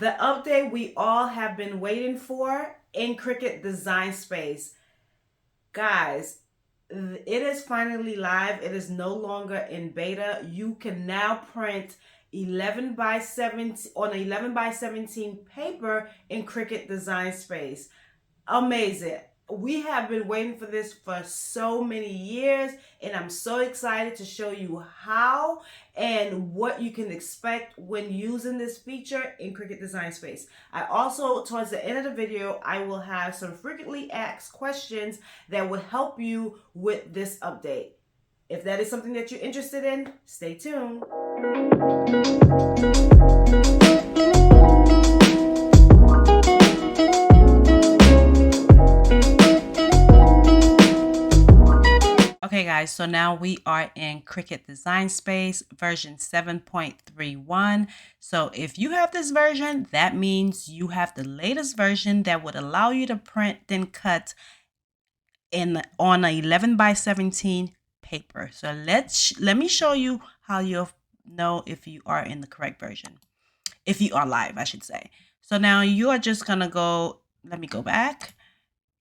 The update we all have been waiting for in Cricut Design Space. Guys, it is finally live. It is no longer in beta. You can now print 11 by 17 on 11 by 17 paper in Cricut Design Space. Amazing. We have been waiting for this for so many years, and I'm so excited to show you how and what you can expect when using this feature in Cricut Design Space. I also, towards the end of the video, I will have some frequently asked questions that will help you with this update. If that is something that you're interested in, stay tuned. Okay guys, so now we are in Cricut Design Space version 7.31. So if you have this version, that means you have the latest version that would allow you to print then cut on an 11 by 17 paper. So let me show you how you'll know if you are in the correct version. If you are live, I should say. So now you are just gonna go, let me go back.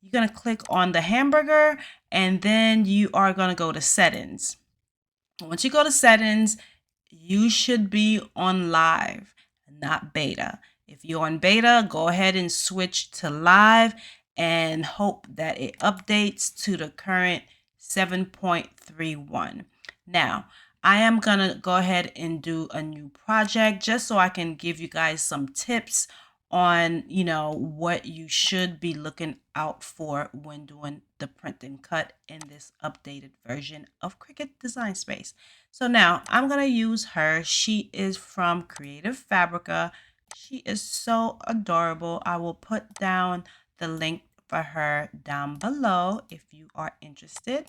You're going to click on the hamburger, and then you are going to go to settings. Once you go to settings, you should be on live, not beta. If you're on beta, go ahead and switch to live and hope that it updates to the current 7.31. Now, I am going to go ahead and do a new project just so I can give you guys some tips on, what you should be looking out for when doing the print and cut in this updated version of Cricut Design Space. So now I'm going to use her. She is from Creative Fabrica. She is so adorable. I will put down the link for her down below if you are interested.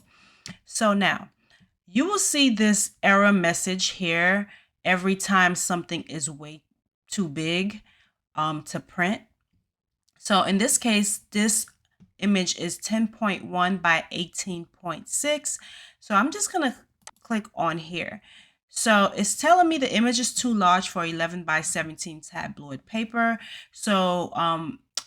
So now you will see this error message here every time something is way too big to print. So in this case, this image is 10.1 by 18.6. So I'm just going to click on here. So it's telling me the image is too large for 11 by 17 tabloid paper. So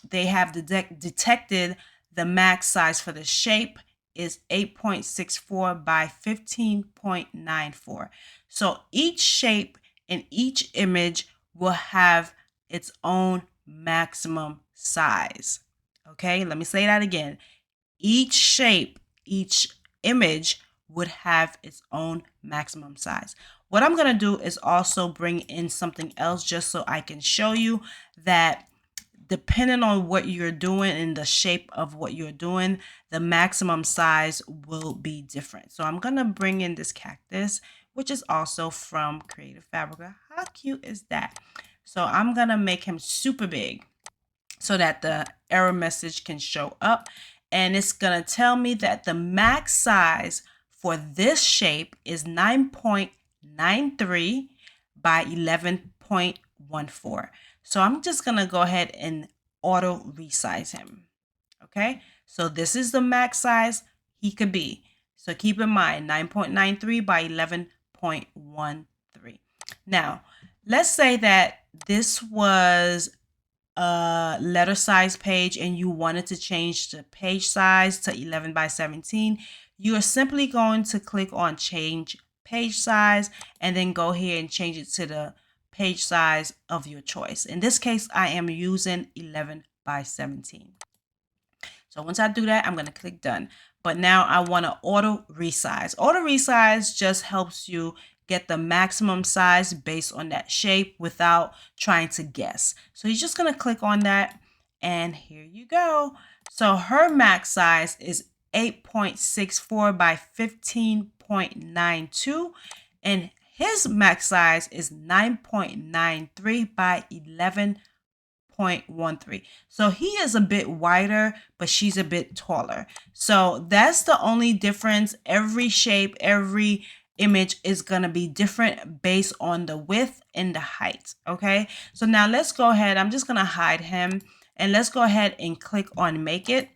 they have detected the max size for the shape is 8.64 by 15.94. So each shape in each image will have its own maximum size. Okay, let me say that again. Each shape, each image would have its own maximum size. What I'm going to do is also bring in something else just so I can show you that depending on what you're doing and the shape of what you're doing, the maximum size will be different. So I'm going to bring in this cactus, which is also from Creative Fabrica. How cute is that? So I'm going to make him super big so that the error message can show up. And it's going to tell me that the max size for this shape is 9.93 by 11.14. So I'm just going to go ahead and auto resize him. Okay, so this is the max size he could be. So keep in mind 9.93 by 11.13. Now, let's say that this was a letter size page and you wanted to change the page size to 11 by 17. You are simply going to click on change page size and then go here and change it to the page size of your choice. In this case, I am using 11 by 17. So once I do that, I'm going to click done. But now I want to auto resize. Auto resize just helps you get the maximum size based on that shape without trying to guess. So you're just going to click on that and here you go. So her max size is 8.64 by 15.92 and his max size is 9.93 by 11.13. So he is a bit wider, but she's a bit taller. So that's the only difference. Every shape, every image is going to be different based on the width and the height. Okay, so now let's go ahead. I'm just going to hide him and let's go ahead and click on make it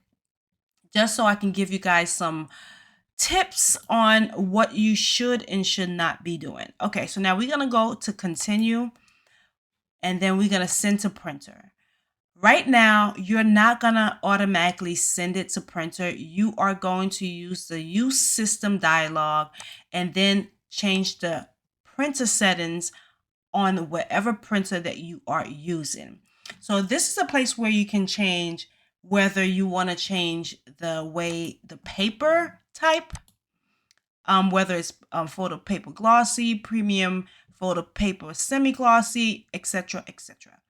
just so I can give you guys some tips on what you should and should not be doing. Okay, so now we're going to go to continue. and then we're going to send to printer. Right now, you're not going to automatically send it to printer. You are going to use the use system dialog and then change the printer settings on whatever printer that you are using. So this is a place where you can change whether you want to change the way the paper type, whether it's photo paper glossy, premium photo paper semi-glossy, etc., etc.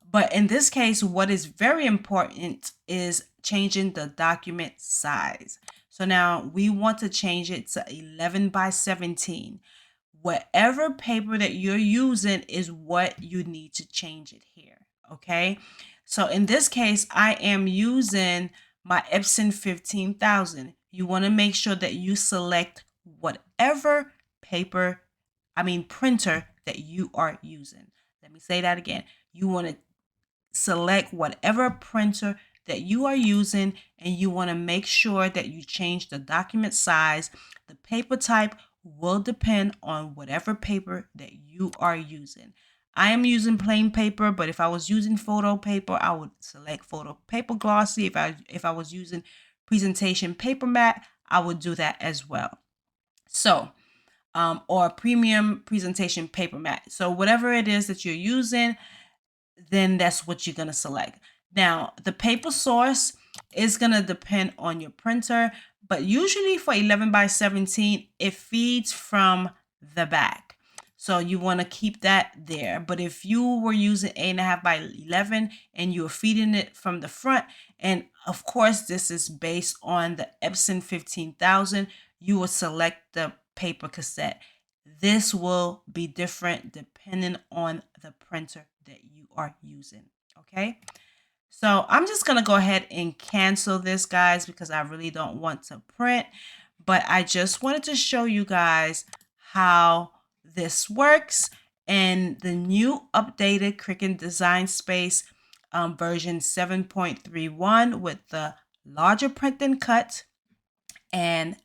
But in this case, what is very important is changing the document size. So now we want to change it to 11 by 17. Whatever paper that you're using is what you need to change it here, okay? So in this case, I am using my Epson 15,000. You want to make sure that you select whatever printer that you are using. Let me say that again. You want to select whatever printer that you are using, and you want to make sure that you change the document size. The paper type will depend on whatever paper that you are using. I am using plain paper, but if I was using photo paper, I would select photo paper glossy. If I was using presentation paper matte, I would do that as well. So or premium presentation paper matte. So whatever it is that you're using, then that's what you're going to select. Now, the paper source is going to depend on your printer, but usually for 11 by 17, it feeds from the back. So you want to keep that there. But if you were using 8.5 by 11 and you're feeding it from the front, and of course, this is based on the Epson 15,000, you will select the paper cassette. This will be different depending on the printer that you are using, okay? So I'm just gonna go ahead and cancel this, guys, because I really don't want to print, but I just wanted to show you guys how this works and the new updated Cricut Design Space version 7.31 with the larger print and cut. And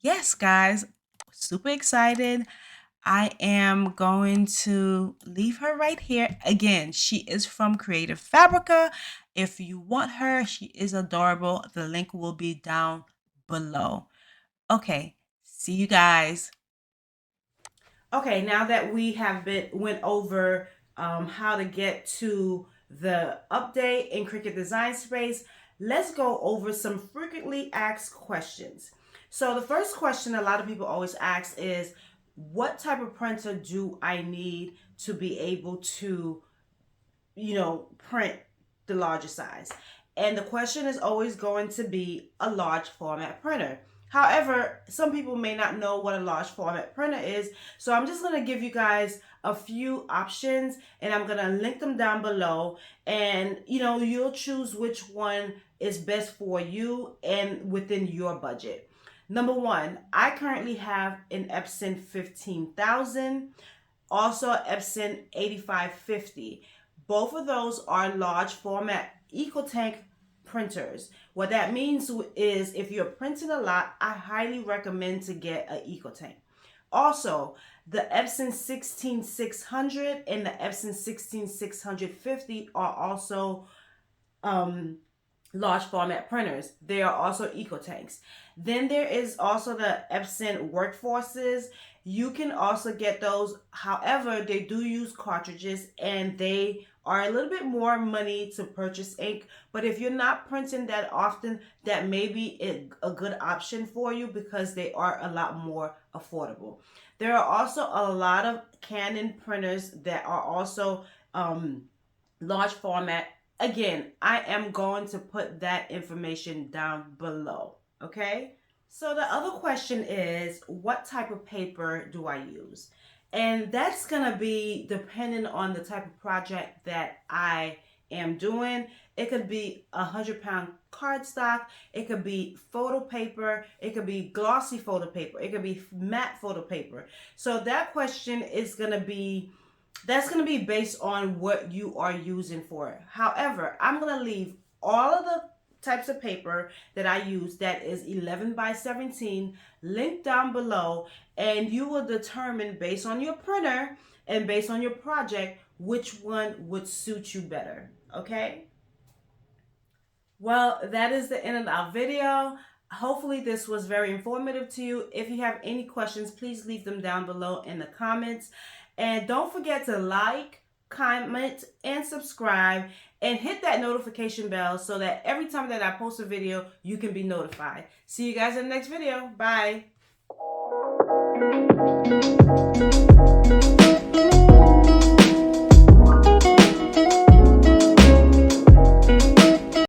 yes, guys, super excited. I am going to leave her right here. Again, she is from Creative Fabrica. If you want her, she is adorable. The link will be down below. Okay, see you guys. Okay, now that we have went over how to get to the update in Cricut Design Space, let's go over some frequently asked questions. So the first question a lot of people always ask is, what type of printer do I need to be able to, print the larger size? And the question is always going to be a large format printer. However, some people may not know what a large format printer is, so I'm just going to give you guys a few options, and I'm going to link them down below, and you'll choose which one is best for you and within your budget. Number one, I currently have an Epson 15,000, also Epson 8550. Both of those are large format EcoTank printers. What that means is if you're printing a lot, I highly recommend to get an EcoTank. Also, the Epson 16600 and the Epson 16650 are also large format printers. They are also EcoTanks. Then there is also the Epson Workforces. You can also get those. However, they do use cartridges and they are a little bit more money to purchase ink. But if you're not printing that often, that may be a good option for you because they are a lot more affordable. There are also a lot of Canon printers that are also large format. Again, I am going to put that information down below, okay? So the other question is, what type of paper do I use? And that's going to be depending on the type of project that I am doing. It could be 100-pound cardstock. It could be photo paper. It could be glossy photo paper. It could be matte photo paper. So that question is going to be based on what you are using for it. However, I'm going to leave all of the types of paper that I use that is 11 by 17 linked down below, and you will determine based on your printer and based on your project which one would suit you better, okay? Well, that is the end of our video. Hopefully this was very informative to you. If you have any questions, please leave them down below in the comments. And don't forget to like, comment, and subscribe, and hit that notification bell so that every time that I post a video, you can be notified. See you guys in the next video. Bye.